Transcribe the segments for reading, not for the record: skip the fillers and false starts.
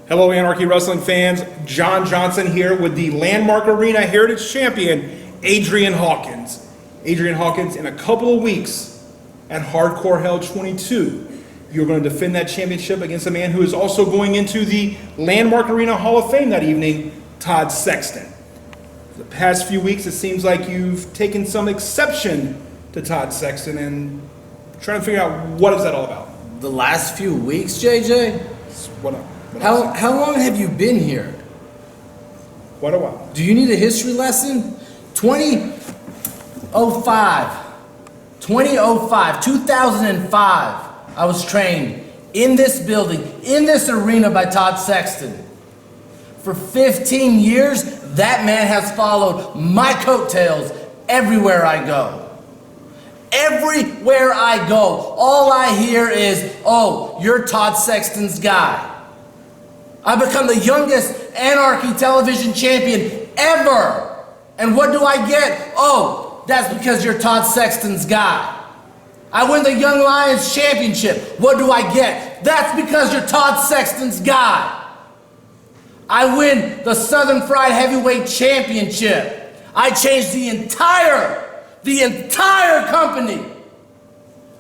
Hello, Anarchy Wrestling fans. John Johnson here with the Landmark Arena Heritage Champion, Adrian Hawkins. Adrian Hawkins, in a couple of weeks at Hardcore Hell 22, you're going to defend that championship against a man who is also going into the Landmark Arena Hall of Fame that evening, Todd Sexton. For the past few weeks, it seems like you've taken some exception to Todd Sexton and trying to figure out what is that all about. The last few weeks, JJ? How long have you been here? Quite a while. Do you need a history lesson? 2005, I was trained in this building, in this arena by Todd Sexton. For 15 years, that man has followed my coattails everywhere I go. Everywhere I go, all I hear is, oh, you're Todd Sexton's guy. I've become the youngest Anarchy television champion ever. And what do I get? Oh, that's because you're Todd Sexton's guy. I win the Young Lions championship. What do I get? That's because you're Todd Sexton's guy. I win the Southern Fried Heavyweight Championship. I changed the entire company.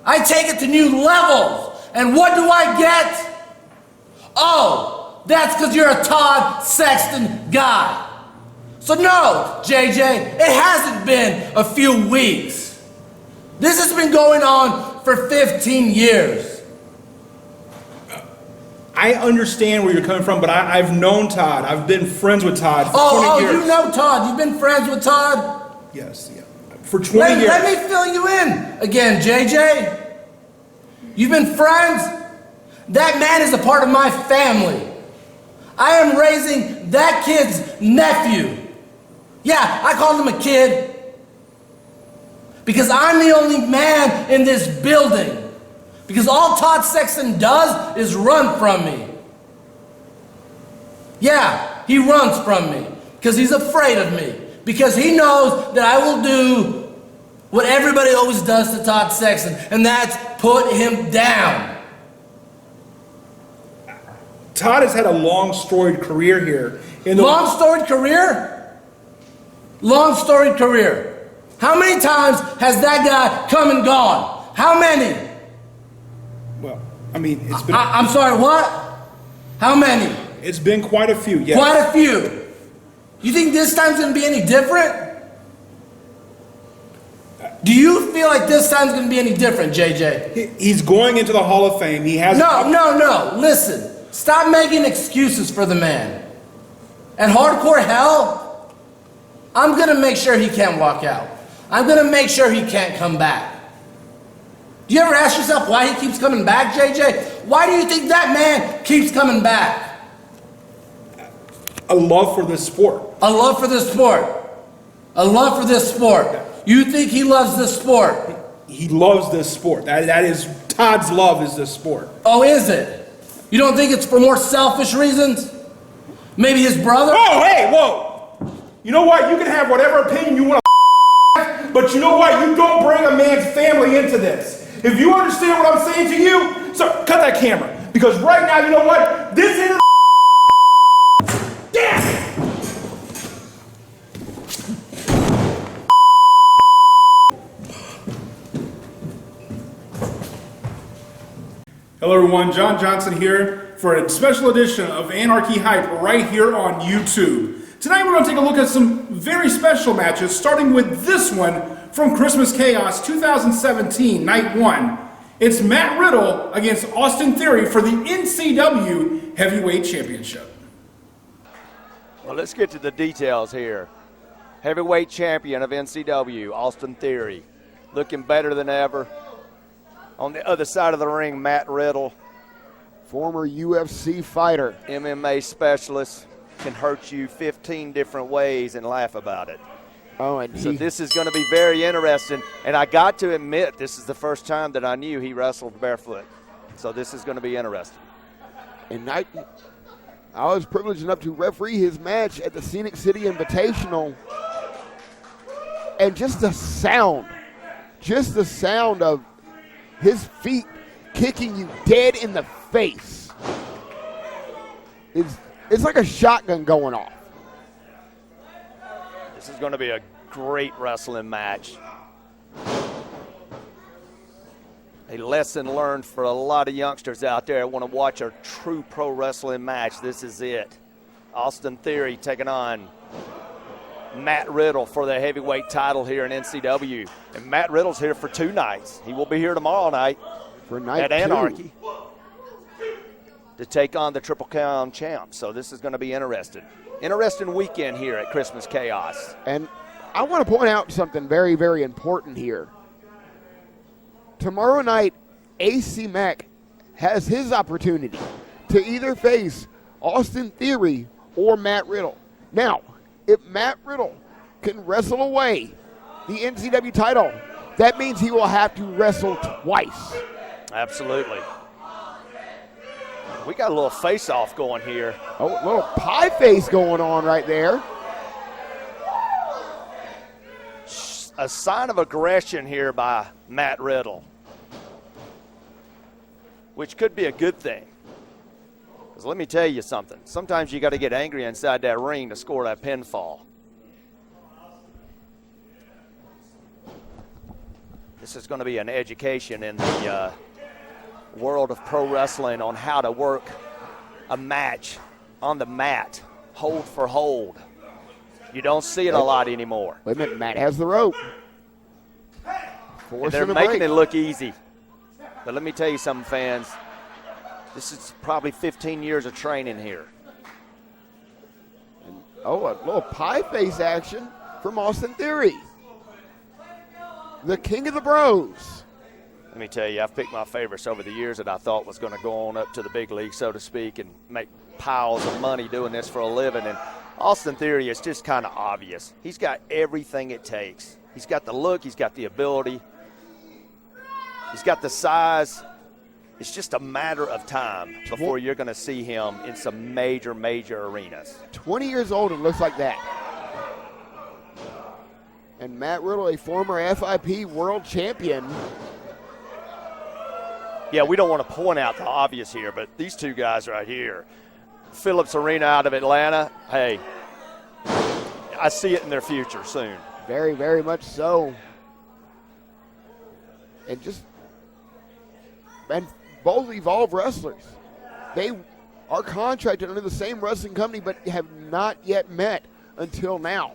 I take it to new levels. And what do I get? Oh, that's because you're a Todd Sexton guy. So no, JJ, it hasn't been a few weeks. This has been going on for 15 years. I understand where you're coming from, but I've known Todd. I've been friends with Todd for 20 years. You know Todd. You've been friends with Todd? Yes, yeah. For 20 years. Let me fill you in again, JJ. You've been friends? That man is a part of my family. I am raising that kid's nephew. Yeah, I call him a kid because I'm the only man in this building. Because all Todd Sexton does is run from me. Yeah, he runs from me because he's afraid of me. Because he knows that I will do what everybody always does to Todd Sexton, and that's put him down. Todd has had a long storied career here. Long storied career? Long storied career. How many times has that guy come and gone? How many? Well, I mean, it's been... I'm sorry, what? How many? It's been quite a few, yes. Quite a few. You think this time's gonna be any different? Do you feel like this time's gonna be any different, JJ? He's going into the Hall of Fame. He has... No. Listen. Stop making excuses for the man. At Hardcore Hell, I'm gonna make sure he can't walk out. I'm gonna make sure he can't come back. Do you ever ask yourself why he keeps coming back, JJ? Why do you think that man keeps coming back? A love for this sport. A love for this sport. A love for this sport. You think he loves this sport? He loves this sport. That is, Todd's love is this sport. Oh, is it? You don't think it's for more selfish reasons? Maybe his brother? Oh, hey, whoa! You know what? You can have whatever opinion you want to, but you know what? You don't bring a man's family into this. If you understand what I'm saying to you, so cut that camera. Because right now, you know what? This is damn it! Hello everyone, John Johnson here for a special edition of Anarchy Hype right here on YouTube. Tonight we're going to take a look at some very special matches, starting with this one from Christmas Chaos 2017, Night 1. It's Matt Riddle against Austin Theory for the NCW Heavyweight Championship. Well, let's get to the details here. Heavyweight champion of NCW, Austin Theory, looking better than ever. On the other side of the ring, Matt Riddle, former UFC fighter, MMA specialist, can hurt you 15 different ways and laugh about it. Oh, and so this is going to be very interesting. And I got to admit, this is the first time that I knew he wrestled barefoot. So this is going to be interesting. And I was privileged enough to referee his match at the Scenic City Invitational. And just the sound of his feet kicking you dead in the face it's like a shotgun going off. This is going to be a great wrestling match. A lesson learned for a lot of youngsters out there that want to watch a true pro wrestling match. This is it. Austin Theory taking on Matt Riddle for the heavyweight title here in NCW. And Matt Riddle's here for 2 nights. He will be here tomorrow night For night at 2. Anarchy to take on the Triple Crown champ. So this is going to be interesting. Interesting weekend here at Christmas Chaos. And I want to point out something very, very important here. Tomorrow night, AC Mack has his opportunity to either face Austin Theory or Matt Riddle. Now, if Matt Riddle can wrestle away the NCW title, that means he will have to wrestle twice. Absolutely. We got a little face-off going here. Oh, a little pie face going on right there. A sign of aggression here by Matt Riddle, which could be a good thing. Because let me tell you something. Sometimes you got to get angry inside that ring to score that pinfall. This is going to be an education in the world of pro wrestling on how to work a match on the mat, hold for hold. You don't see it a lot anymore. Wait a minute, Matt has the rope. And they're making it look easy. But let me tell you something, fans. This is probably 15 years of training here. Oh, a little pie face action from Austin Theory. The king of the bros. Let me tell you, I've picked my favorites over the years that I thought was going to go on up to the big league, so to speak, and make piles of money doing this for a living. And Austin Theory is just kind of obvious. He's got everything it takes. He's got the look. He's got the ability. He's got the size. It's just a matter of time before you're going to see him in some major, major arenas. 20 years old and looks like that. And Matt Riddle, a former FIP world champion. Yeah, we don't want to point out the obvious here, but these two guys right here, Phillips Arena out of Atlanta, hey, I see it in their future soon. Very, very much so. And both Evolve wrestlers. They are contracted under the same wrestling company but have not yet met until now.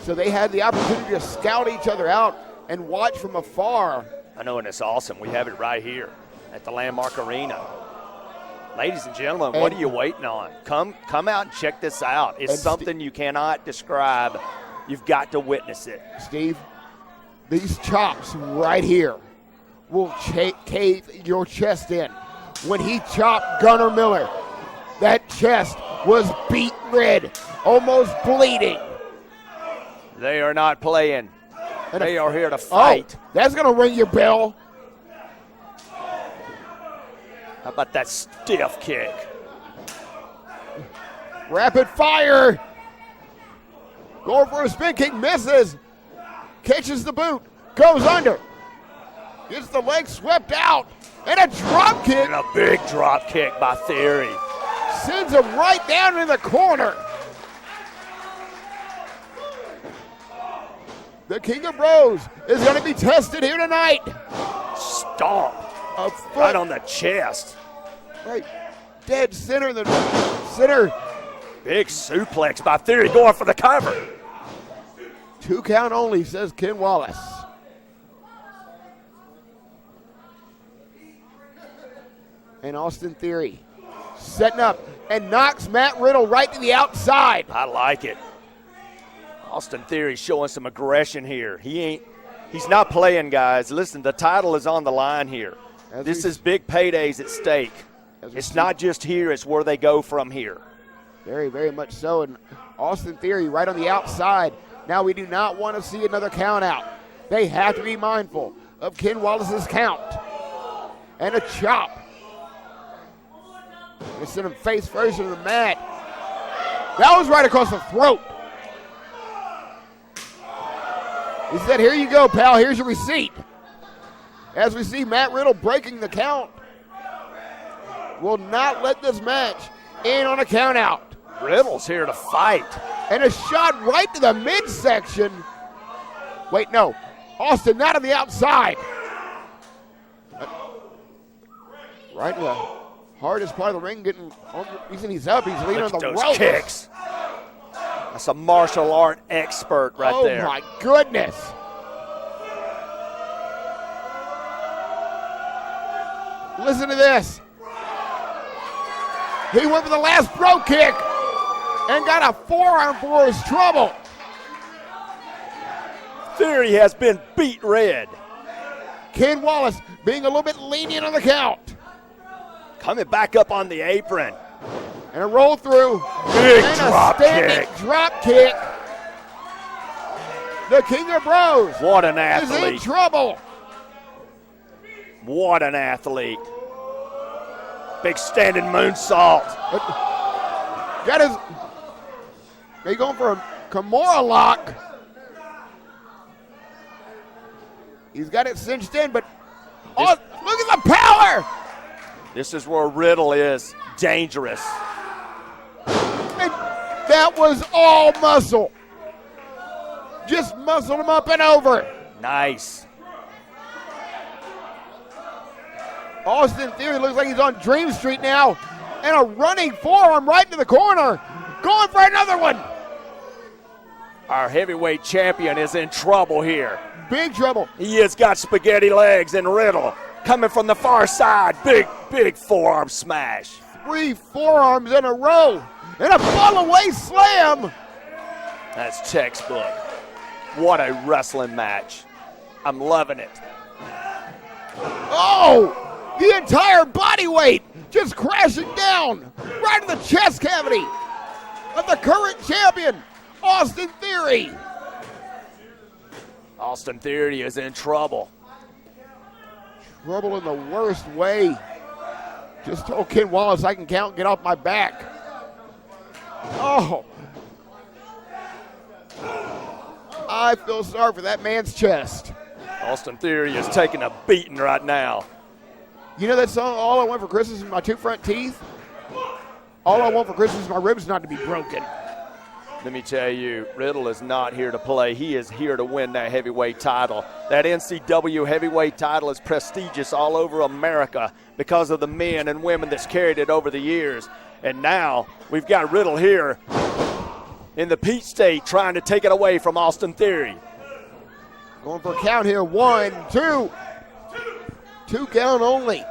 So they had the opportunity to scout each other out and watch from afar. I know, and it's awesome. We have it right here at the Landmark Arena. Ladies and gentlemen, what are you waiting on? Come out and check this out. It's something you cannot describe. You've got to witness it. Steve, these chops right here will cave your chest in. When he chopped Gunnar Miller, that chest was beat red, almost bleeding. They are not playing. They are here to fight. Oh, that's going to ring your bell. How about that stiff kick? Rapid fire. Going for a spin kick, misses. Catches the boot, goes under. Gets the leg swept out. And a drop kick. And a big drop kick by Theory. Sends him right down in the corner. The King of Bros is going to be tested here tonight. Stomp. Right on the chest. Right dead center in the center. Big suplex by Theory going for the cover. 2 count only, says Ken Wallace. And Austin Theory setting up and knocks Matt Riddle right to the outside. I like it. Austin Theory showing some aggression here. He's not playing, guys. Listen, the title is on the line here. This is big paydays at stake. It's not just here, it's where they go from here. Very, very much so. And Austin Theory right on the outside. Now we do not want to see another count out. They have to be mindful of Ken Wallace's count. And a chop. They send him face first into the mat. That was right across the throat. He said, here you go, pal. Here's your receipt. As we see Matt Riddle breaking the count. Will not let this match in on a count out. Riddle's here to fight. And a shot right to the midsection. Wait, no. Austin not on the outside. Right to the hardest part of the ring, getting on the reason he's up. He's leaning on Look the at those ropes. kicks. That's a martial art expert right there. Oh my goodness. Listen to this. He went for the last pro kick and got a forearm for his trouble. Theory has been beat red. Ken Wallace being a little bit lenient on the count. Coming back up on the apron. And a roll through. Big and drop a standing kick. drop kick. The King of Bros What an is in athlete. trouble. What an athlete. Big standing moonsault. Got his. They going for a Kimura lock. He's got it cinched in, but oh, look at the power! This is where Riddle is dangerous. And that was all muscle. Just muscled him up and over. Nice. Austin Theory looks like he's on Dream Street now. And a running forearm right into the corner. Going for another one. Our heavyweight champion is in trouble here. Big trouble. He has got spaghetti legs, and Riddle coming from the far side. Big forearm smash. 3 forearms in a row. And a fall away slam. That's textbook. What a wrestling match. I'm loving it. Oh! The entire body weight just crashing down right in the chest cavity of the current champion, Austin Theory. Austin Theory is in trouble. Trouble in the worst way. Just told Ken Wallace I can count and get off my back. Oh. I feel sorry for that man's chest. Austin Theory is taking a beating right now. You know that song, All I Want for Christmas is My 2 Front Teeth? All I want for Christmas is my ribs not to be broken. Let me tell you, Riddle is not here to play. He is here to win that heavyweight title. That NCW heavyweight title is prestigious all over America because of the men and women that's carried it over the years. And now we've got Riddle here in the Peach State trying to take it away from Austin Theory. Going for a count here. 1, 2. 2 count only.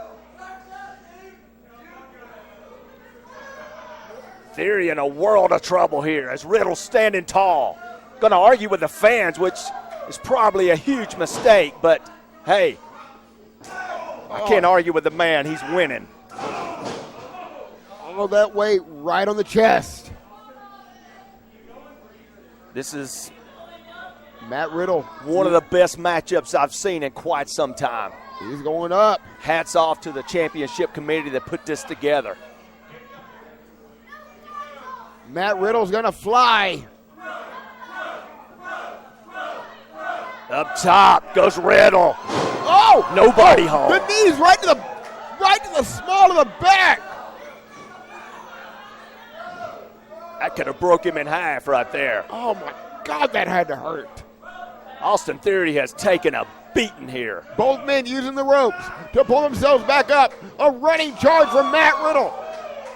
Theory in a world of trouble here as Riddle standing tall. Going to argue with the fans, which is probably a huge mistake, but hey, I can't argue with the man. He's winning. All that weight right on the chest. This is Matt Riddle. one of the best matchups I've seen in quite some time. He's going up. Hats off to the championship committee that put this together. Matt Riddle's going to fly. Up top goes Riddle. Oh! Nobody home. The knees right to the small of the back. That could have broke him in half right there. Oh my God, that had to hurt. Austin Theory has taken a beating here. Both men using the ropes to pull themselves back up. A running charge from Matt Riddle.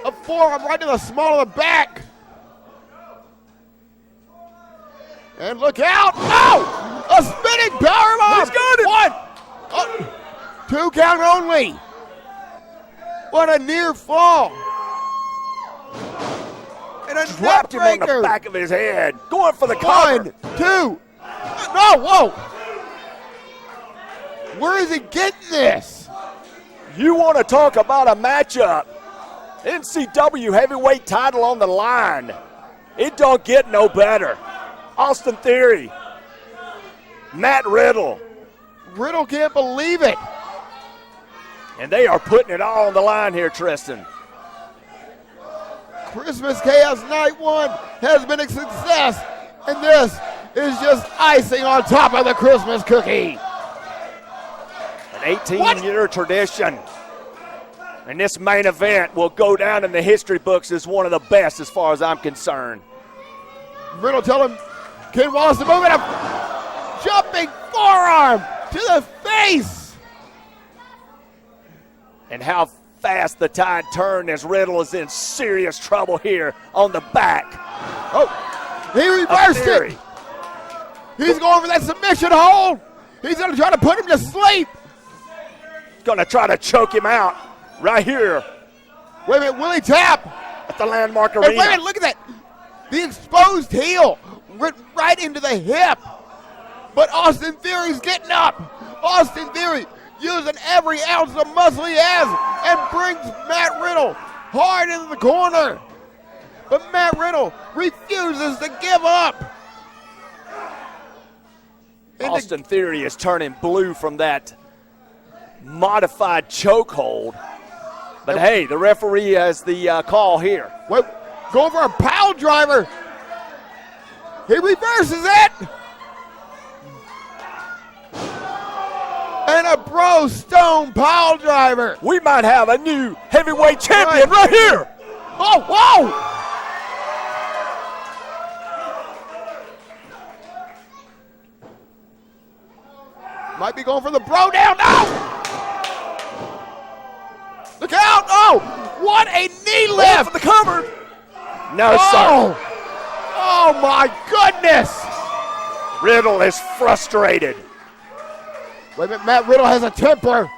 A forearm right to the small of the back. And look out! Oh! A spinning powerbomb! He's got it! 1. 2 count only. What a near fall. And a Dropped him on the neckbreaker. back of his head. Going for the 1, cover. 2. No, whoa. Where is he getting this? You want to talk about a matchup? NCW heavyweight title on the line. It don't get no better. Austin Theory, Matt Riddle, Riddle can't believe it. and they are putting it all on the line here, Tristan. Christmas Chaos Night 1 has been a success, and this is just icing on top of the Christmas cookie. An 18-year tradition. And this main event will go down in the history books as one of the best as far as I'm concerned. Riddle tell him, Ken Wallace to move it up. Jumping forearm to the face. And how fast the tide turned as Riddle is in serious trouble here on the back. Oh, he reversed it. He's going for that submission hold. He's going to try to put him to sleep. Going to try to choke him out right here. Wait a minute, Willie Tap. At the Landmark And Arena. wait a minute, look at that. The exposed heel went right into the hip. But Austin Theory's getting up. Austin Theory using every ounce of muscle he has and brings Matt Riddle hard into the corner. But Matt Riddle refuses to give up. Austin Theory is turning blue from that modified chokehold. But hey, the referee has the call here. Wait, going for a pile driver. He reverses it. And a Bro Stone pile driver. We might have a new heavyweight champion right here. Oh, whoa! Might be going for the bro down. No! Look out! Oh! What a knee lift! For the cover. No, Oh! sir. Oh my goodness! Riddle is frustrated. Wait a minute, Matt Riddle has a temper.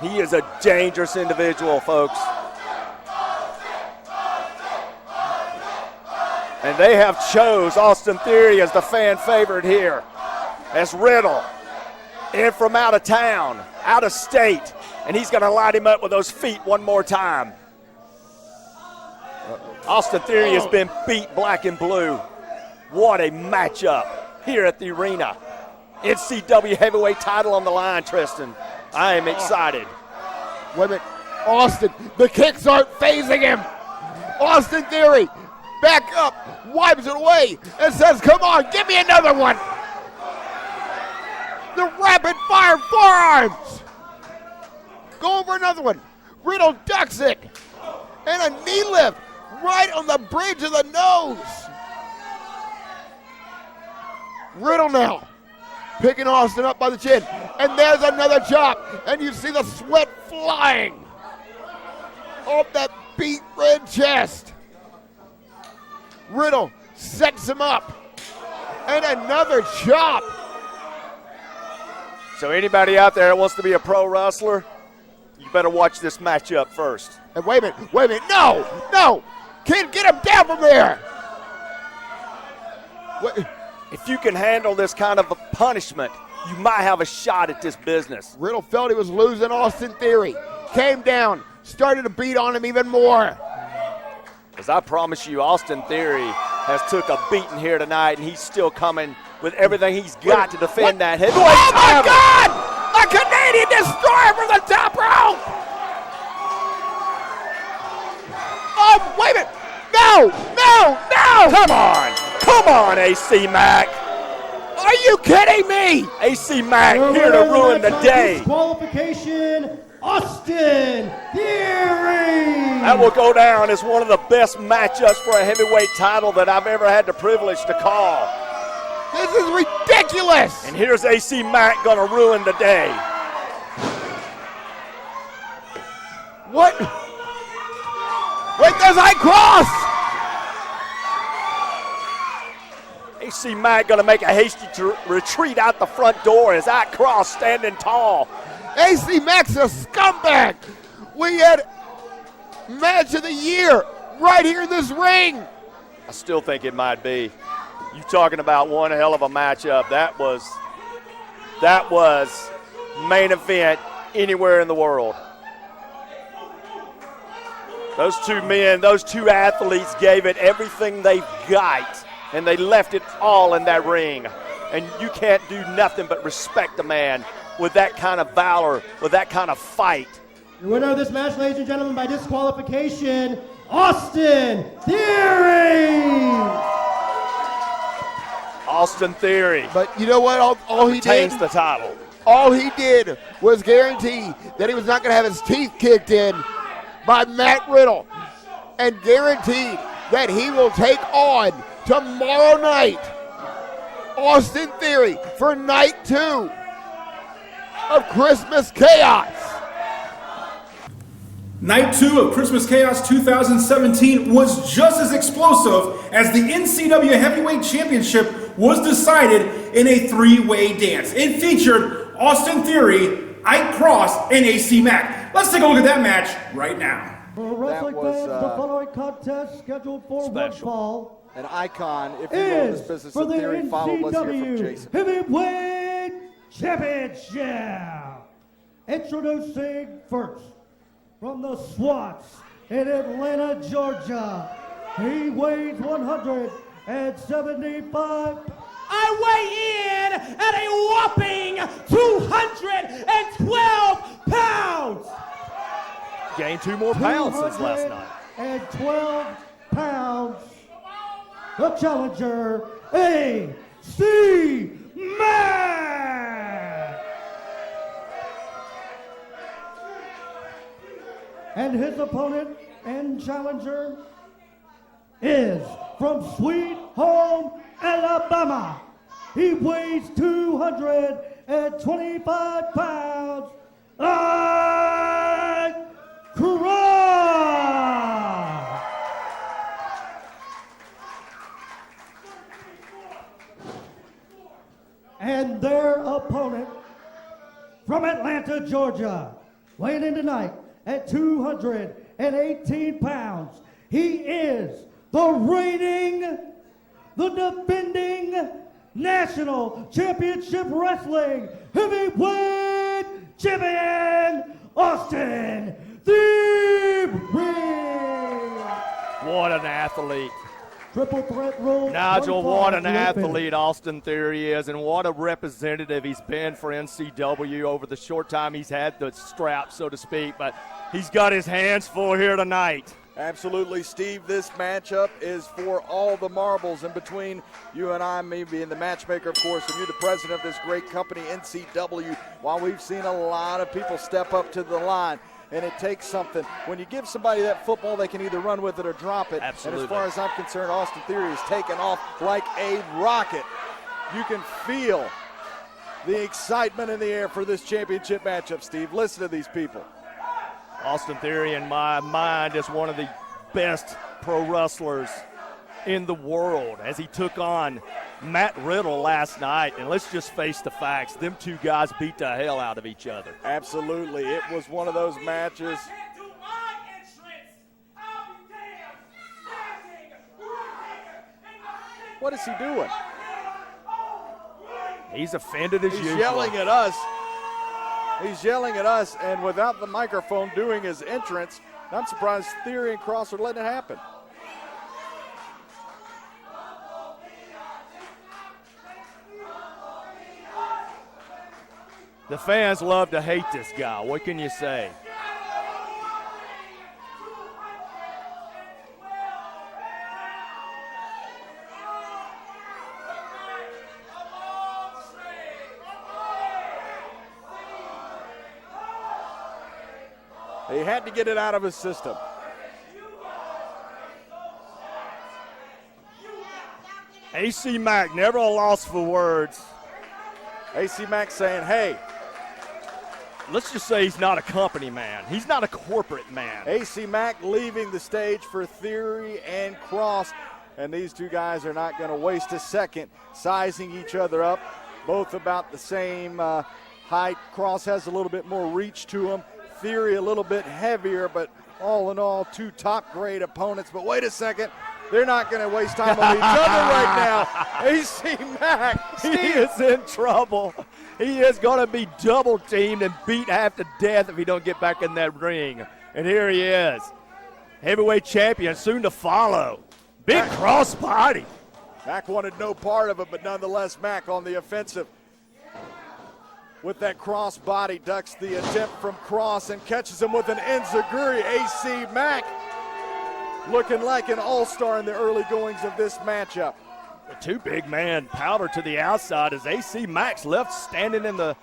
He is a dangerous individual, folks. And they have chose Austin Theory as the fan favorite here. As Riddle in from out of town, out of state, and he's going to light him up with those feet one more time. Austin Theory has been beat black and blue. What a matchup here at the arena. NCW heavyweight title on the line, Tristan. I am excited. Wait a minute, Austin, the kicks aren't phasing him. Austin Theory, back up, wipes it away, and says, come on, give me another one. The rapid fire forearms. Going for another one. Riddle ducks it. And a knee lift right on the bridge of the nose. Riddle now picking Austin up by the chin. And there's another chop. And you see the sweat flying off that beat red chest. Riddle sets him up. And another chop. So anybody out there that wants to be a pro wrestler, you better watch this matchup first. And wait a minute, no! Can't get him down from there! Wait. If you can handle this kind of a punishment, you might have a shot at this business. Riddle felt he was losing Austin Theory. Came down, started to beat on him even more. Because I promise you, Austin Theory has took a beating here tonight, and he's still coming with everything he's got to defend that heavyweight Oh my title. God! A Canadian destroyer from the top rope! Oh, wait a minute! No! Come on, AC Mack. Are you kidding me? AC Mack here to ruin the day. Disqualification, Austin Theory. That will go down as one of the best matchups for a heavyweight title that I've ever had the privilege to call. This is ridiculous! And here's AC Mack gonna ruin the day. What? Wait, there's Ike Cross! AC Mack gonna make a hasty retreat out the front door as Ike Cross standing tall. AC Mack's a scumbag! We had match of the year right here in this ring! I still think it might be. You talking about one hell of a matchup. That was main event anywhere in the world. Those two men, those two athletes gave it everything they've got, and they left it all in that ring. And you can't do nothing but respect a man with that kind of valor, with that kind of fight. The winner of this match, ladies and gentlemen, by disqualification, Austin Theory. Austin Theory But you know what? All he did, retains the title. All he did was guarantee that he was not going to have his teeth kicked in by Matt Riddle, and guaranteed that he will take on tomorrow night Austin Theory for night 2 of Christmas Chaos. Night 2 of Christmas Chaos 2017 was just as explosive as the NCW Heavyweight Championship was decided in a 3-way dance. It featured Austin Theory, Ike Cross, and AC Mack. Let's take a look at that match right now. For wrestling was, fans, the following contest scheduled for one fall An icon, if you will, in this is business for of the theory. Follow, let's hear from NCW Jason. Heavyweight Championship. Introducing first, from the Swats in Atlanta, Georgia. He weighs 175. I weigh in at a whopping 212 pounds. Gained 2 more pounds since last night. 212 pounds. The challenger, AC Mack. And his opponent and challenger is from Sweet Home, Alabama. He weighs 225 pounds. Ike Cross. And their opponent from Atlanta, Georgia, weighing in tonight at 218 pounds. He is the reigning, the defending National Championship Wrestling Heavyweight Champion, Austin Theory. What an athlete. Triple threat rule. Nigel, 1 what an fall to a finish. athlete Austin Theory is, and what a representative he's been for NCW over the short time he's had the strap, so to speak. But he's got his hands full here tonight. Absolutely, Steve. This matchup is for all the marbles in between you and I, me being the matchmaker, of course, and you, the president of this great company, NCW. While we've seen a lot of people step up to the line, and it takes something. When you give somebody that football, they can either run with it or drop it. Absolutely. And as far as I'm concerned, Austin Theory is taking off like a rocket. You can feel the excitement in the air for this championship matchup, Steve. Listen to these people. Austin Theory, in my mind, is one of the best pro wrestlers in the world as he took on Matt Riddle last night. And let's just face the facts. Them two guys beat the hell out of each other. Absolutely. It was one of those matches. What is he doing? He's offended as He's usual. yelling at us. He's yelling at us, and without the microphone doing his entrance, I'm surprised Theory and Cross are letting it happen. The fans love to hate this guy. What can you say? He had to get it out of his system. AC Mack, never a loss for words. AC Mack saying, hey, Let's just say he's not a company man. He's not a corporate man. AC Mack leaving the stage for Theory and Cross. And these two guys are not going to waste a second sizing each other up. Both about the same height. Cross has a little bit more reach to him. Theory a little bit heavier, but all in all, two top-grade opponents. But wait a second. They're not going to waste time on each other right now. AC Mack, He is in trouble. He is going to be double-teamed and beat half to death if he don't get back in that ring. And here he is, heavyweight champion, soon to follow. Big cross body. Mack wanted no part of it, but nonetheless, Mack on the offensive. With that cross body, ducks the attempt from Cross and catches him with an enziguri. AC Mack looking like an all-star in the early goings of this matchup. The two big man powder to the outside as AC Mack's left standing in the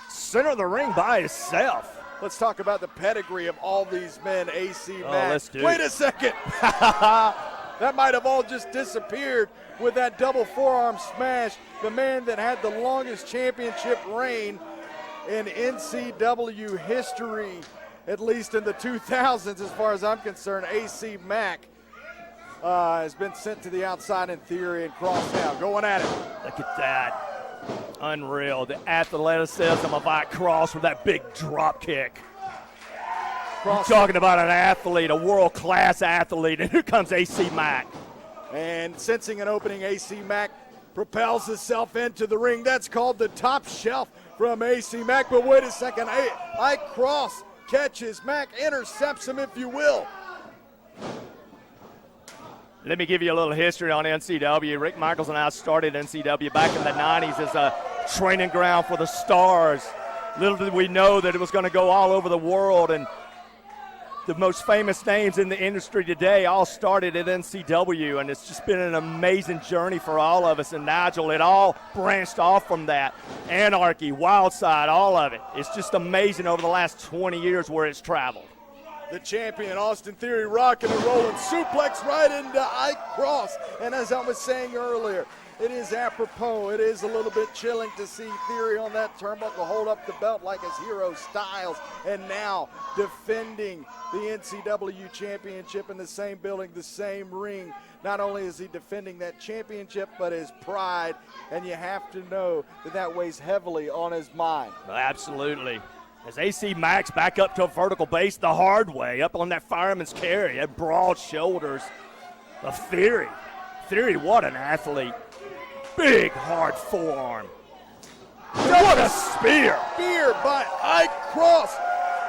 center of the ring by himself. Let's talk about the pedigree of all these men, AC Mack. let's do Wait it. a second. That might have all just disappeared with that double forearm smash. The man that had the longest championship reign in NCW history, at least in the 2000s as far as I'm concerned, AC Mack has been sent to the outside in theory and Cross now going at it. Look at that. Unreal. The athleticism of Ike Cross with that big drop kick. Cross Talking about an athlete, a world-class athlete, and here comes AC Mack. and sensing an opening, AC Mack propels himself into the ring. That's called the top shelf from AC Mack. But wait a second, Ike Cross catches Mack, intercepts him, if you will. Let me give you a little history on NCW. Rick Michaels and I started NCW back in the 90s as a training ground for the stars. Little did we know that it was going to go all over the world, and the most famous names in the industry today all started at NCW, and it's just been an amazing journey for all of us. And Nigel, it all branched off from that. Anarchy, Wildside, all of it. It's just amazing over the last 20 years where it's traveled. The champion, Austin Theory, rocking and rolling, suplex right into Ike Cross. And as I was saying earlier, it is apropos. It is a little bit chilling to see Theory on that turnbuckle hold up the belt like his hero Styles. And now defending the NCW championship in the same building, the same ring. Not only is he defending that championship, but his pride. And you have to know that that weighs heavily on his mind. Absolutely. As AC Mack's back up to a vertical base the hard way, up on that fireman's carry, at broad shoulders of Theory. Theory, what an athlete. Big, hard forearm. What a spear. Spear by Ike Cross,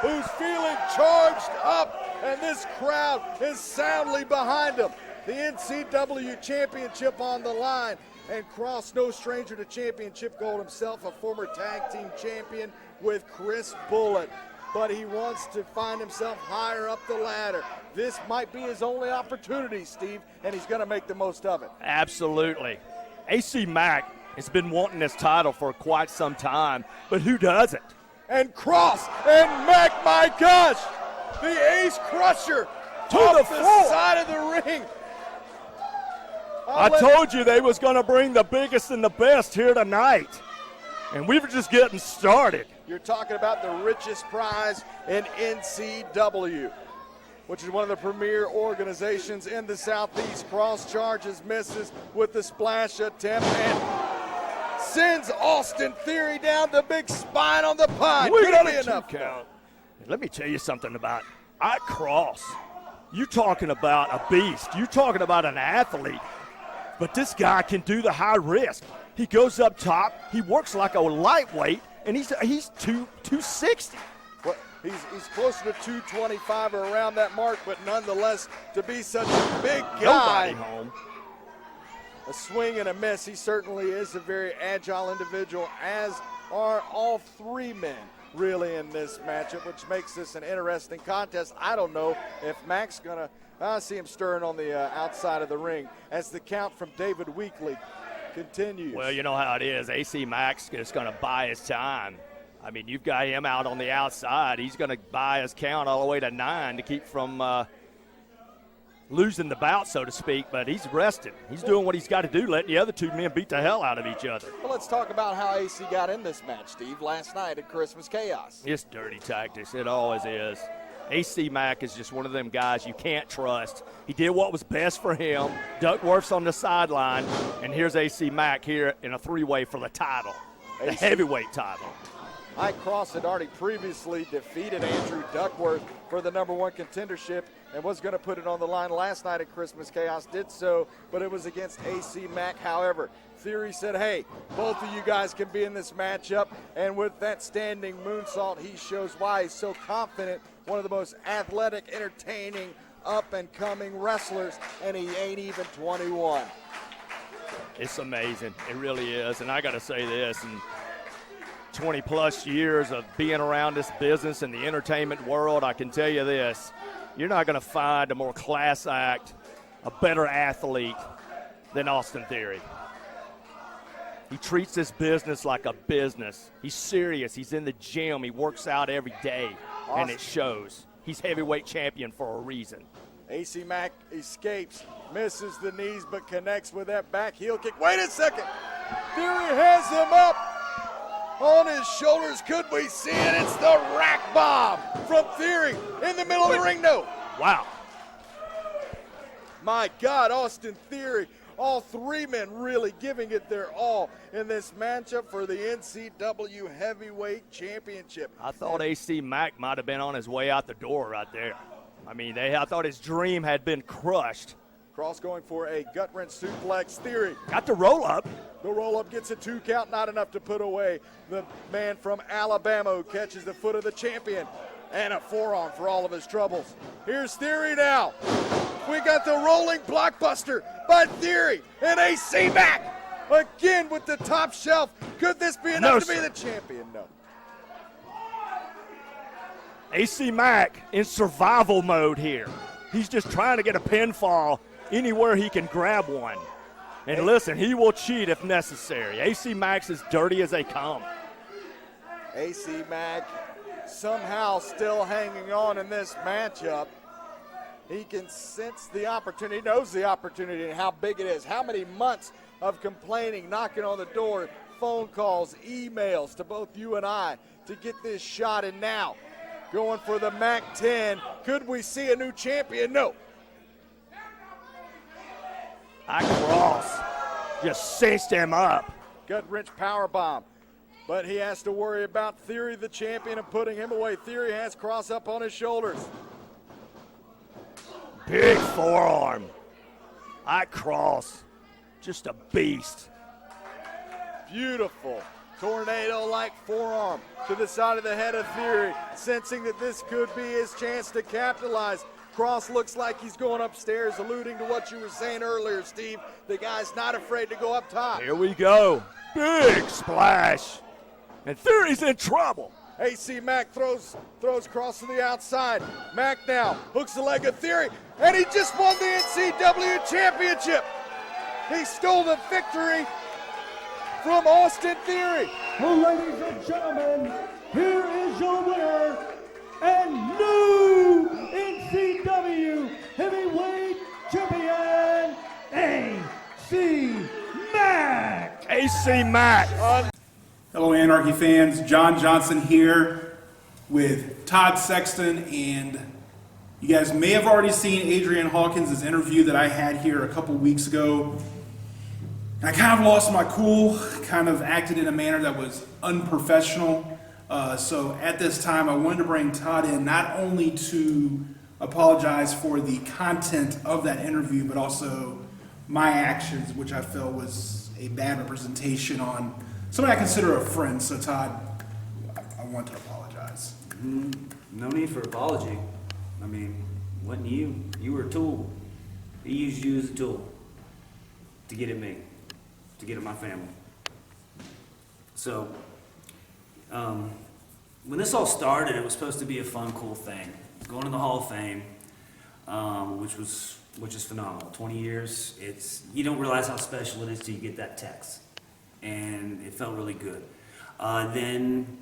who's feeling charged up, and this crowd is soundly behind him. The NCW championship on the line, and Cross, no stranger to championship gold himself, a former tag team champion with Chris Bullitt, but he wants to find himself higher up the ladder. This might be his only opportunity, Steve, and he's going to make the most of it. Absolutely. AC Mack has been wanting this title for quite some time, but who doesn't? And Cross and Mack, my gosh, the Ace Crusher To off the the floor. side of the ring. I told you they was going to bring the biggest and the best here tonight, and we were just getting started. You're talking about the richest prize in NCW, which is one of the premier organizations in the Southeast. Cross charges, misses with the splash attempt, and sends Austin Theory down the big spine on the pine. We Could got be a 2 enough. count. Let me tell you something about Ike Cross. You talking about a beast. You talking about an athlete. But this guy can do the high risk. He goes up top. He works like a lightweight, and he's 260. Well, he's closer to 225 or around that mark, but nonetheless, to be such a big guy, Nobody home. a swing and a miss, he certainly is a very agile individual, as are all three men really in this matchup, which makes this an interesting contest. I don't know if Mack's going to I see him stirring on the outside of the ring as the count from David Weekley continues. Well, you know how it is. AC Mack's just going to buy his time. I mean, you've got him out on the outside. He's going to buy his count all the way to 9 to keep from losing the bout, so to speak. But he's rested. He's doing what he's got to do, letting the other two men beat the hell out of each other. Well, let's talk about how AC got in this match, Steve, last night at Christmas Chaos. It's dirty tactics. It always is. AC Mack is just one of them guys you can't trust. He did what was best for him. Duckworth's on the sideline, and here's AC Mack here in a three-way for the title, the heavyweight title. Ike Cross had already previously defeated Andrew Duckworth for the #1 contendership and was going to put it on the line last night at Christmas Chaos. Did so, but it was against AC Mack. However, Theory said, hey, both of you guys can be in this matchup. And with that standing moonsault, he shows why he's so confident. One of the most athletic, entertaining, up-and-coming wrestlers, and he ain't even 21. It's amazing. It really is. And I got to say this, in 20-plus years of being around this business and the entertainment world, I can tell you this. You're not going to find a more class act, a better athlete than Austin Theory. He treats this business like a business. He's serious. He's in the gym. He works out every day, and it shows. He's heavyweight champion for a reason. AC Mack escapes, misses the knees, but connects with that back heel kick. Wait a second. Theory has him up on his shoulders. Could we see it? It's the rack bomb from Theory in the middle of the ring. No. Wow. My God, Austin Theory. All three men really giving it their all in this matchup for the NCW Heavyweight Championship. I thought AC Mack might have been on his way out the door right there. I mean, I thought his dream had been crushed. Cross going for a gut wrench suplex. Theory. Got the roll up. The roll up gets a 2 count, not enough to put away the man from Alabama who catches the foot of the champion. And a forearm for all of his troubles. Here's Theory now. We got the rolling blockbuster by Theory and AC Mack. Again with the top shelf. Could this be enough to be the champion? No. AC Mack in survival mode here. He's just trying to get a pinfall anywhere he can grab one. And listen, he will cheat if necessary. AC Mack's as dirty as they come. AC Mack somehow still hanging on in this matchup. He can sense the opportunity, knows the opportunity and how big it is. How many months of complaining, knocking on the door, phone calls, emails to both you and I to get this shot. And now going for the Mac 10. Could we see a new champion? No. Ike Cross just cinched him up. Gut wrench power bomb. But he has to worry about Theory, the champion, and putting him away. Theory has Cross up on his shoulders. Big forearm. Ike Cross, just a beast. Beautiful tornado-like forearm to the side of the head of Theory, sensing that this could be his chance to capitalize. Cross looks like he's going upstairs, alluding to what you were saying earlier, Steve. The guy's not afraid to go up top. Here we go. Big splash. And Theory's in trouble. AC Mack throws Cross to the outside. Mack now hooks the leg of Theory, and he just won the NCW Championship. He stole the victory from Austin Theory. Well, ladies and gentlemen, here is your winner and new NCW Heavyweight Champion, AC Mack. AC Mack. Hello, Anarchy fans. John Johnson here with Todd Sexton, and you guys may have already seen Adrian Hawkins' interview that I had here a couple weeks ago. I kind of lost my cool, kind of acted in a manner that was unprofessional. So at this time, I wanted to bring Todd in not only to apologize for the content of that interview, but also my actions, which I felt was a bad representation on somebody I consider a friend. So Todd, I want to apologize. No need for apology. I mean, wasn't you? You were a tool. He used you as a tool to get at me, to get at my family. So, when this all started, it was supposed to be a fun, cool thing. Going to the Hall of Fame, which is phenomenal. 20 years. You don't realize how special it is till you get that text, and it felt really good. Then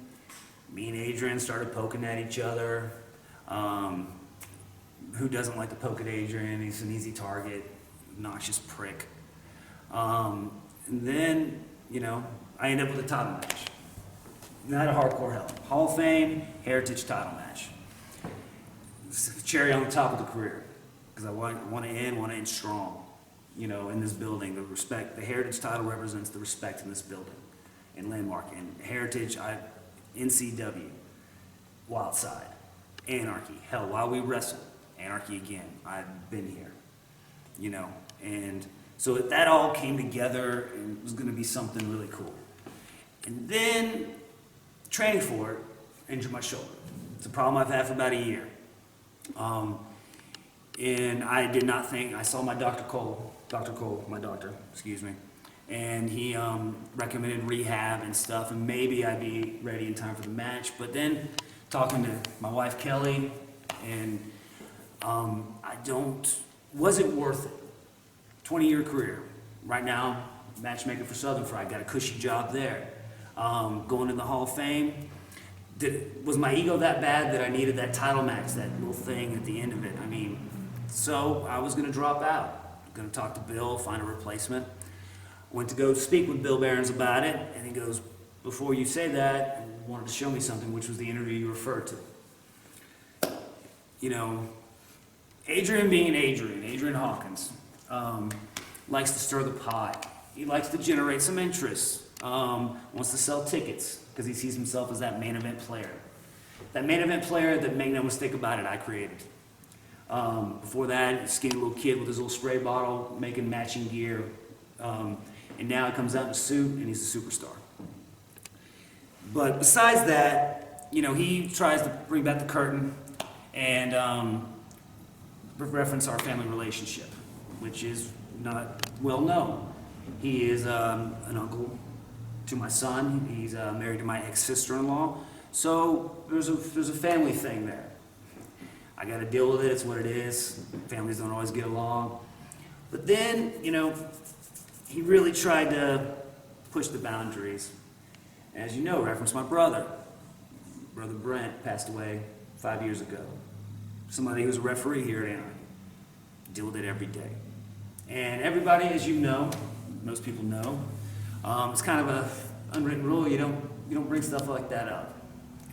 me and Adrian started poking at each other. Who doesn't like to poke at Adrian? He's an easy target, obnoxious prick. And then, I ended up with a title match. Not a hardcore hell. Hall of Fame, Heritage title match. It's the cherry on the top of the career. Because I want to end strong, in this building. The respect, the Heritage title represents the respect in this building and landmark. And Heritage, NCW, Wild Side, Anarchy. Hell, while we wrestle, Anarchy again. I've been here, And so that all came together and it was going to be something really cool. And then, training for it, injured my shoulder. It's a problem I've had for about a year. And I did not think, I saw my Dr. Cole, my doctor, and he recommended rehab and stuff, and maybe I'd be ready in time for the match. But then, talking to my wife Kelly, and was it worth it? 20-year career. Right now, matchmaker for Southern Fried, got a cushy job there. Going in the Hall of Fame, was my ego that bad that I needed that title match, that little thing at the end of it? I mean, so I was going to drop out. Going to talk to Bill, find a replacement. Went to go speak with Bill Behrens about it, and he goes, before you say that, I wanted to show me something, which was the interview you referred to. You know, Adrian being Adrian Hawkins, likes to stir the pot. He likes to generate some interest, wants to sell tickets because he sees himself as that main event player. That main event player that, make no mistake about it, I created. Before that, a skinny little kid with his little spray bottle making matching gear. And now he comes out in a suit and he's a superstar. But besides that, you know, he tries to bring back the curtain and reference our family relationship, which is not well known. He is an uncle to my son. He's married to my ex-sister-in-law. So there's a family thing there. I got to deal with it. It's what it is. Families don't always get along. But then, you know, he really tried to push the boundaries. As you know, reference my brother. Brother Brent passed away 5 years ago. Somebody who was a referee here at Anarchy. Deal with it every day. And everybody, as you know, most people know, it's kind of an unwritten rule. You don't bring stuff like that up.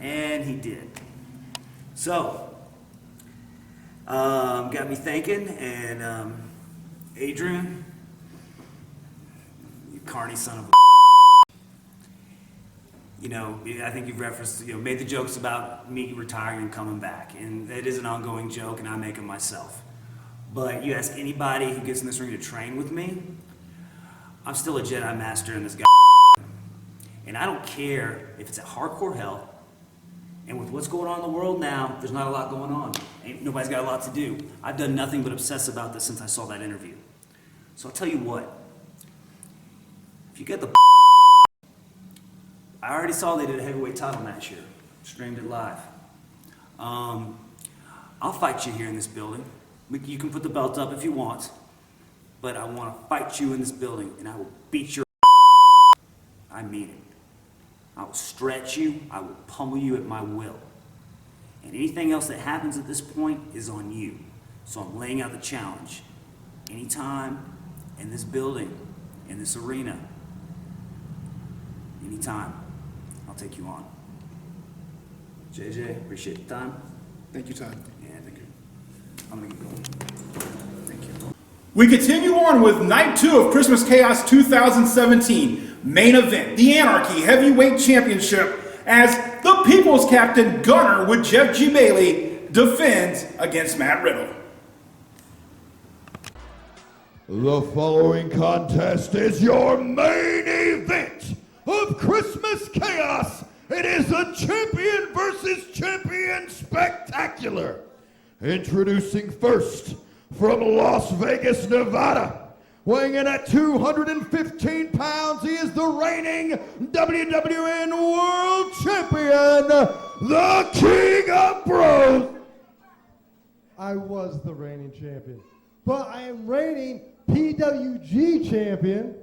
And he did. So, got me thinking, and Adrian, you carny son of a you know, I think you've referenced, you know, made the jokes about me retiring and coming back, and it is an ongoing joke, and I make them myself. But you ask anybody who gets in this ring to train with me, I'm still a Jedi Master in this guy. And I don't care if it's at hardcore hell, and with what's going on in the world now, there's not a lot going on. Nobody's got a lot to do. I've done nothing but obsess about this since I saw that interview. So I'll tell you what, if you get the I already saw they did a heavyweight title match here, streamed it live. I'll fight you here in this building. You can put the belt up if you want, but I want to fight you in this building, and I will beat your I mean it. I will stretch you, I will pummel you at my will. And anything else that happens at this point is on you. So I'm laying out the challenge. Anytime in this building, in this arena, anytime, I'll take you on. JJ, appreciate the time. Thank you, Todd. Yeah, thank you. I'm gonna get going. Thank you. We continue on with Night 2 of Christmas Chaos 2017. Main event, the Anarchy Heavyweight Championship, as the People's Captain Gunner with Jeff G. Bailey defends against Matt Riddle. The following contest is your main event of Christmas Chaos. It is a champion versus champion spectacular. Introducing first from Las Vegas, Nevada, weighing in at 215 pounds, he is the reigning WWN World Champion, the King of Bros. I was the reigning champion, but I am reigning PWG champion.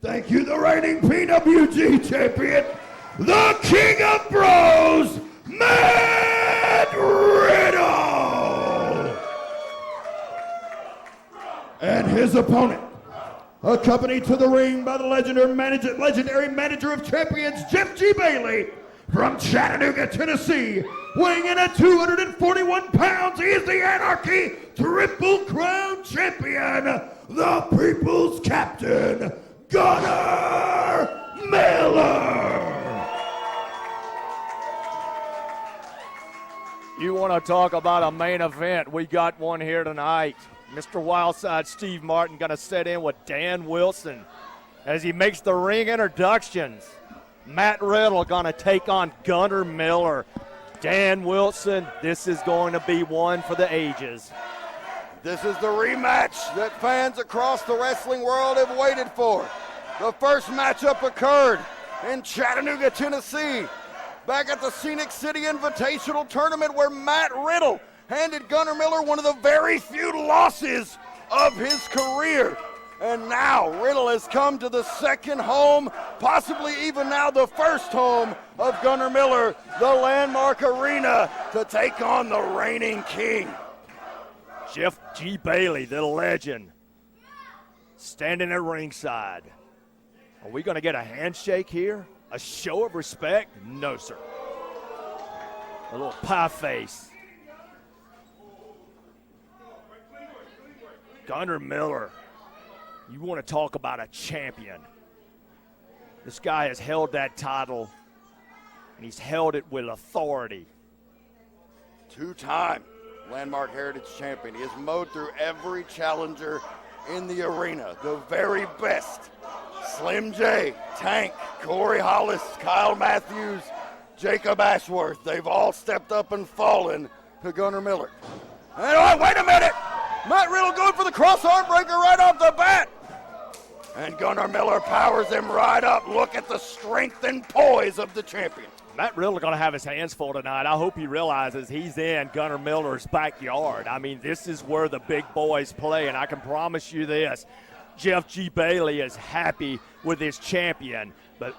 Thank you, the reigning PWG champion, the King of Bros, Matt Riddle. And his opponent, accompanied to the ring by the legendary manager of champions, Jeff G. Bailey, from Chattanooga, Tennessee, weighing in at 241 pounds, he is the Anarchy Triple Crown Champion, the People's Captain, Gunner Miller. You want to talk about a main event? We got one here tonight. Mr. Wildside Steve Martin going to set in with Dan Wilson as he makes the ring introductions. Matt Riddle going to take on Gunner Miller. Dan Wilson, this is going to be one for the ages. This is the rematch that fans across the wrestling world have waited for. The first matchup occurred in Chattanooga, Tennessee, back at the Scenic City Invitational Tournament, where Matt Riddle handed Gunner Miller one of the very few losses of his career. And now Riddle has come to the second home, possibly even now the first home of Gunnar Miller, the Landmark Arena, to take on the reigning king. Jeff G. Bailey, the legend, standing at ringside. Are we going to get a handshake here? A show of respect? No, sir. A little pie face. Gunnar Miller, you want to talk about a champion. This guy has held that title, and he's held it with authority. Two-time Landmark Heritage Champion. He has mowed through every challenger in the arena, the very best. Slim J, Tank, Corey Hollis, Kyle Matthews, Jacob Ashworth. They've all stepped up and fallen to Gunnar Miller. And oh, wait a minute! Matt Riddle going for the cross-arm breaker right off the bat. And Gunnar Miller powers him right up. Look at the strength and poise of the champion. Matt Riddle going to have his hands full tonight. I hope he realizes he's in Gunnar Miller's backyard. I mean, this is where the big boys play, and I can promise you this. Jeff G. Bailey is happy with his champion, but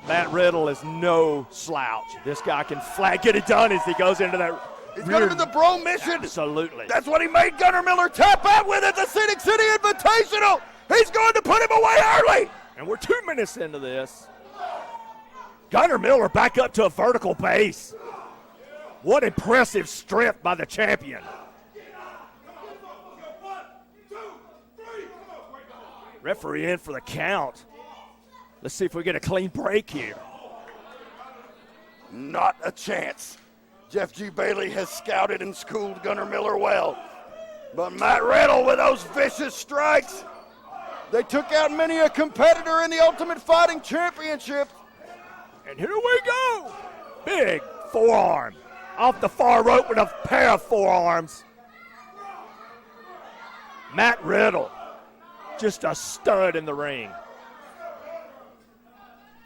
Matt Riddle is no slouch. This guy can get it done as he goes into that. He's got into the bro mission. Absolutely. That's what he made Gunnar Miller tap out with at the Scenic City Invitational. He's going to put him away early. And we're 2 minutes into this. Gunnar Miller back up to a vertical base. What impressive strength by the champion. Referee in for the count. Let's see if we get a clean break here. Not a chance. Jeff G. Bailey has scouted and schooled Gunnar Miller well. But Matt Riddle with those vicious strikes. They took out many a competitor in the Ultimate Fighting Championship. And here we go. Big forearm. Off the far rope with a pair of forearms. Matt Riddle, just a stud in the ring.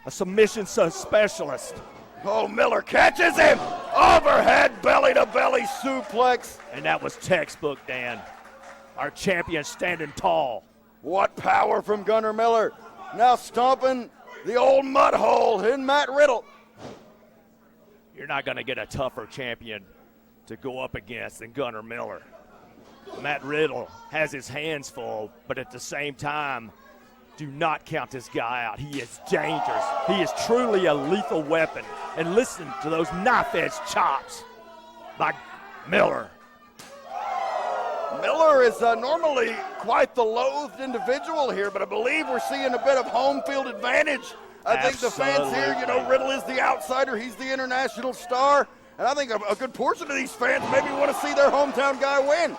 A submission specialist. Oh, Miller catches him. Overhead belly-to-belly suplex. And that was textbook, Dan. Our champion standing tall. What power from Gunnar Miller. Now stomping the old mud hole in Matt Riddle. You're not going to get a tougher champion to go up against than Gunnar Miller. Matt Riddle has his hands full, but at the same time, do not count this guy out. He is dangerous. He is truly a lethal weapon. And listen to those knife-edge chops by Miller. Miller is normally quite the loathed individual here, but I believe we're seeing a bit of home field advantage. I think the fans here, Riddle is the outsider. He's the international star. And I think a good portion of these fans maybe want to see their hometown guy win.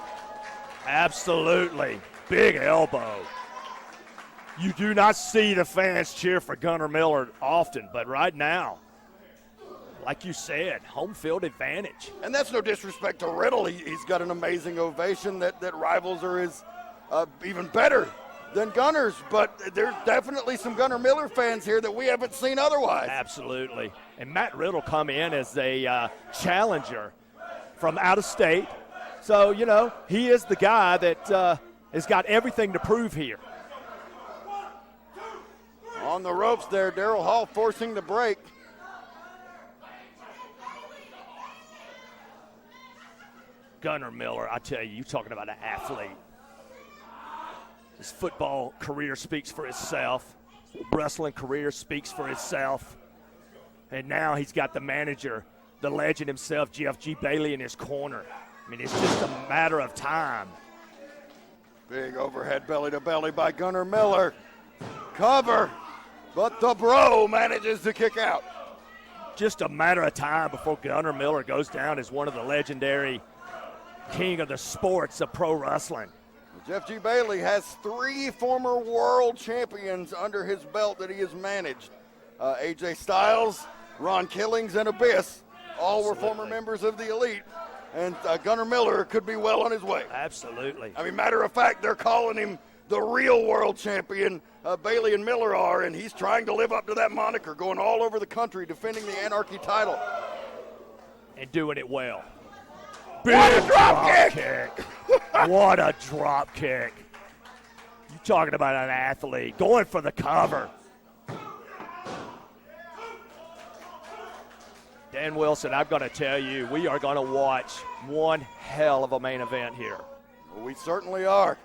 Absolutely. Big elbow. You do not see the fans cheer for Gunnar Miller often, but right now, like you said, home field advantage. And that's no disrespect to Riddle. He's got an amazing ovation that rivals are his even better than Gunnar's, but there's definitely some Gunnar Miller fans here that we haven't seen otherwise. Absolutely. And Matt Riddle come in as a challenger from out of state. So, he is the guy that has got everything to prove here. On the ropes there, Daryl Hall forcing the break. Gunnar Miller, I tell you talking about an athlete. His football career speaks for itself. Wrestling career speaks for itself. And now he's got the manager, the legend himself, Jeff G. Bailey, in his corner. I mean, it's just a matter of time. Big overhead belly-to-belly by Gunnar Miller. Cover, but the bro manages to kick out. Just a matter of time before Gunnar Miller goes down as one of the legendary king of the sports of pro wrestling. Jeff G. Bailey has 3 former world champions under his belt that he has managed. AJ Styles, Ron Killings, and Abyss all were former members of the Elite. And Gunnar Miller could be well on his way. Absolutely. I mean, matter of fact, they're calling him the real world champion. Bailey and Miller are, and he's trying to live up to that moniker, going all over the country, defending the Anarchy title. And doing it well. Big what a drop kick! What a drop kick. You Talking about an athlete going for the cover. Dan Wilson, I'm going to tell you, we are going to watch one hell of a main event here. Well, we certainly are.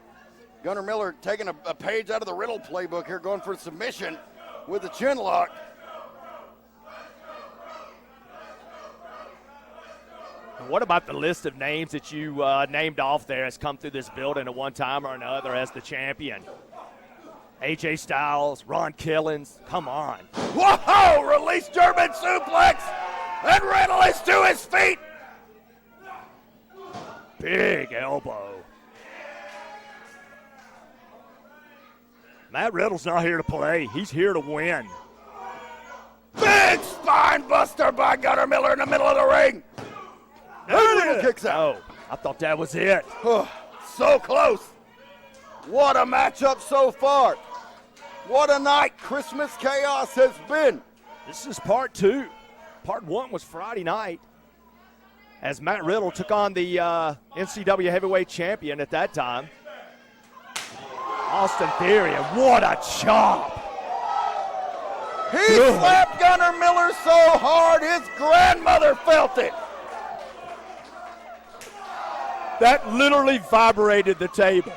Gunnar Miller taking a page out of the Riddle playbook here, going for submission with the chin lock. What about the list of names that you named off there has come through this building at one time or another as the champion? AJ Styles, Ron Killings, come on. Whoa! Release German suplex, and Riddle is to his feet. Big elbow. Matt Riddle's not here to play. He's here to win. Big spine buster by Gunnar Miller in the middle of the ring. And Riddle kicks out. Oh, I thought that was it. So close. What a matchup so far. What a night Christmas Chaos has been. This is part two. Part one was Friday night as Matt Riddle took on the NCW heavyweight champion at that time, Austin Theory, and what a chop. He slapped Gunnar Miller so hard his grandmother felt it. That literally vibrated the table.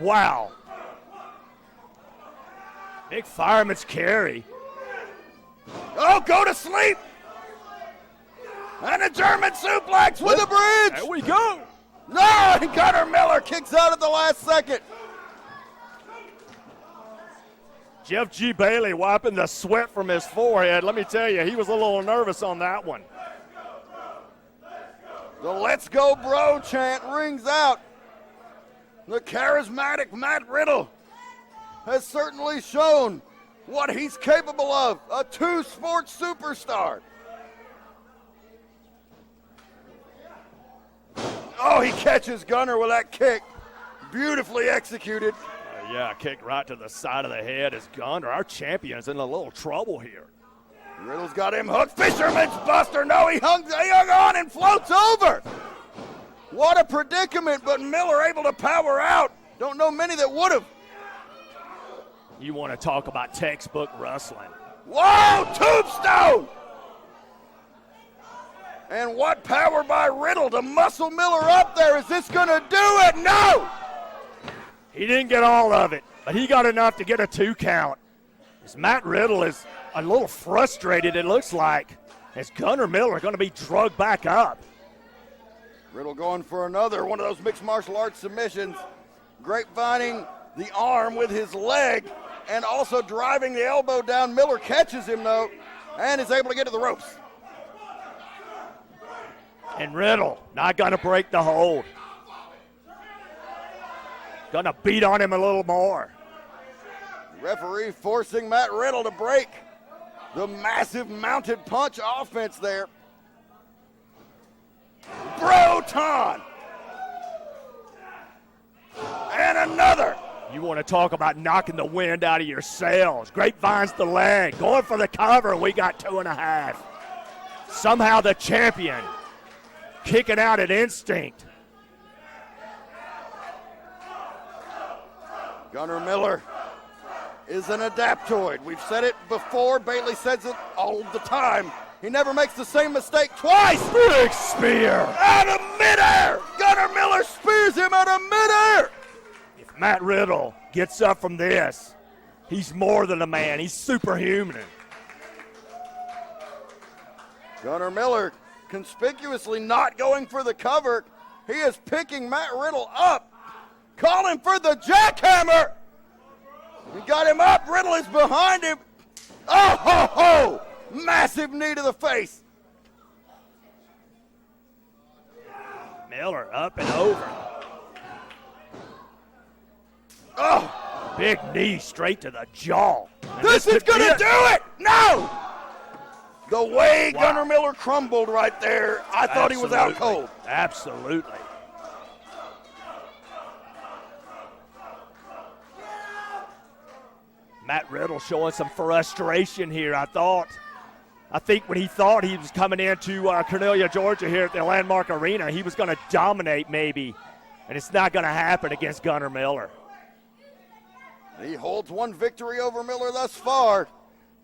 Wow. Big fireman's carry. Oh, go to sleep. And a German suplex with a bridge. There we go. No, and Gunnar Miller kicks out at the last second. Jeff G. Bailey wiping the sweat from his forehead. Let me tell you, he was a little nervous on that one. The Let's Go Bro chant rings out. The charismatic Matt Riddle has certainly shown what he's capable of, a two-sport superstar. Oh, he catches Gunnar with that kick. Beautifully executed. Yeah, kick right to the side of the head as Gunnar, our champion, is in a little trouble here. Riddle's got him hooked. Fisherman's buster. No, he hung on and floats over. What a predicament, but Miller able to power out. Don't know many that would have. You want to talk about textbook wrestling. Whoa, tombstone! And what power by Riddle to muscle Miller up there. Is this going to do it? No! He didn't get all of it, but he got enough to get a 2 count. As Matt Riddle is a little frustrated, it looks like, as Gunnar Miller going to be drugged back up. Riddle going for another one of those mixed martial arts submissions. Grapevining the arm with his leg and also driving the elbow down. Miller catches him, though, and is able to get to the ropes. And Riddle not going to break the hold. Going to beat on him a little more. Referee forcing Matt Riddle to break the massive mounted punch offense there. Broton! And another. You want to talk about knocking the wind out of your sails. Grapevine's the leg. Going for the cover. We got 2.5. Somehow the champion kicking out at instinct. Gunnar Miller is an adaptoid. We've said it before. Bailey says it all the time. He never makes the same mistake twice. Big spear. Out of midair. Gunnar Miller spears him out of midair. If Matt Riddle gets up from this, he's more than a man. He's superhuman. Gunnar Miller conspicuously not going for the cover. He is picking Matt Riddle up. Calling for the jackhammer. He got him up. Riddle is behind him. Oh, ho, ho. Massive knee to the face. Miller up and over. Oh. Big knee straight to the jaw. And This is going to do it. No. The way Wow. Gunnar Miller crumbled right there, I thought he was out cold. Absolutely. Matt Riddle showing some frustration here, I think when he thought he was coming into Cornelia, Georgia here at the Landmark Arena, he was going to dominate maybe, and it's not going to happen against Gunnar Miller. He holds one victory over Miller thus far,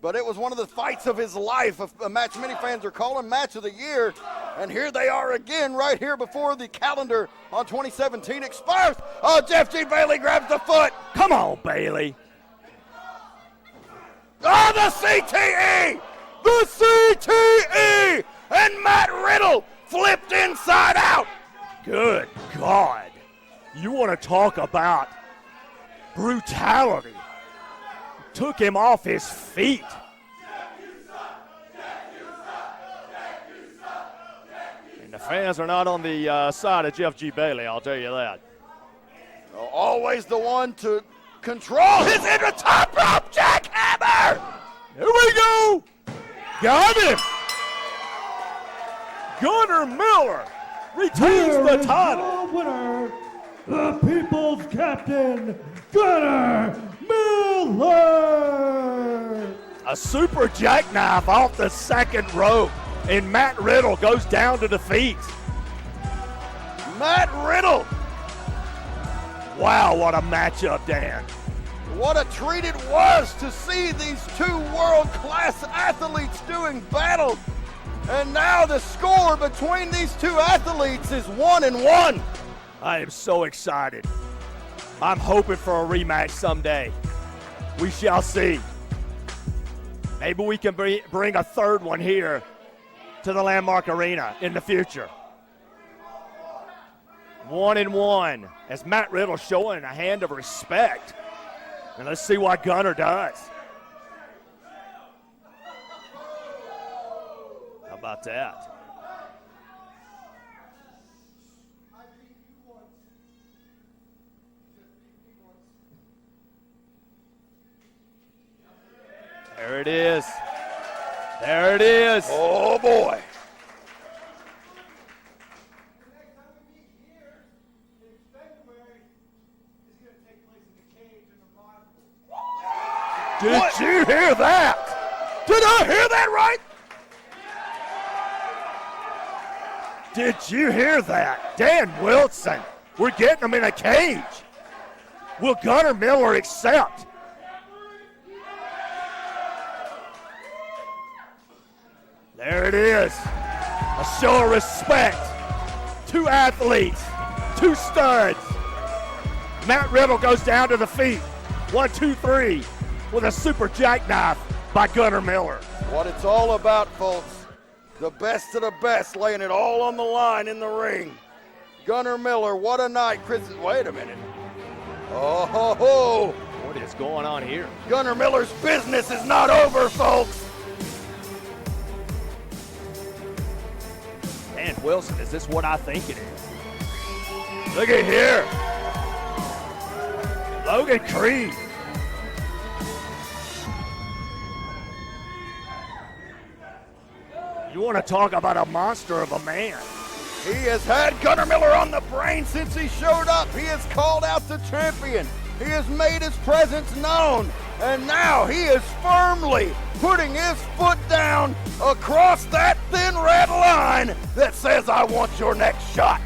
but it was one of the fights of his life, a match many fans are calling match of the year. And here they are again right here before the calendar on 2017 expires. Oh, Jeff G. Bailey grabs the foot. Come on, Bailey. Oh, the CTE! The CTE! And Matt Riddle flipped inside out. Good God. You want to talk about brutality? Took him off his feet. And the fans are not on the side of Jeff G. Bailey, I'll tell you that. Always the one to control his into top rope jackhammer. Here we go. Got him. Gunnar Miller retains Here the is title. your winner, the People's Captain, Gunnar Miller. A super jackknife off the second rope, and Matt Riddle goes down to defeat. Matt Riddle. Wow, what a matchup, Dan. What a treat it was to see these two world-class athletes doing battle. And now the score between these two athletes is 1-1. I am so excited. I'm hoping for a rematch someday. We shall see. Maybe we can bring a third one here to the Landmark Arena in the future. 1-1 as Matt Riddle showing a hand of respect. And let's see what Gunnar does. How about that? There it is. There it is. Oh, boy. Did you hear that? Did I hear that right? Did you hear that? Dan Wilson, we're getting him in a cage. Will Gunnar Miller accept? There it is. A show of respect. Two athletes, two studs. Matt Riddle goes down to the feet. 1, 2, 3 with a super jackknife by Gunnar Miller. What it's all about, folks. The best of the best laying it all on the line in the ring. Gunnar Miller, what a night. Wait a minute. Oh, ho, ho. What is going on here? Gunnar Miller's business is not over, folks. Dan Wilson, is this what I think it is? Look at here. Logan Creed. You want to talk about a monster of a man? He has had Gunnar Miller on the brain since he showed up. He has called out the champion. He has made his presence known. And now he is firmly putting his foot down across that thin red line that says, I want your next shot.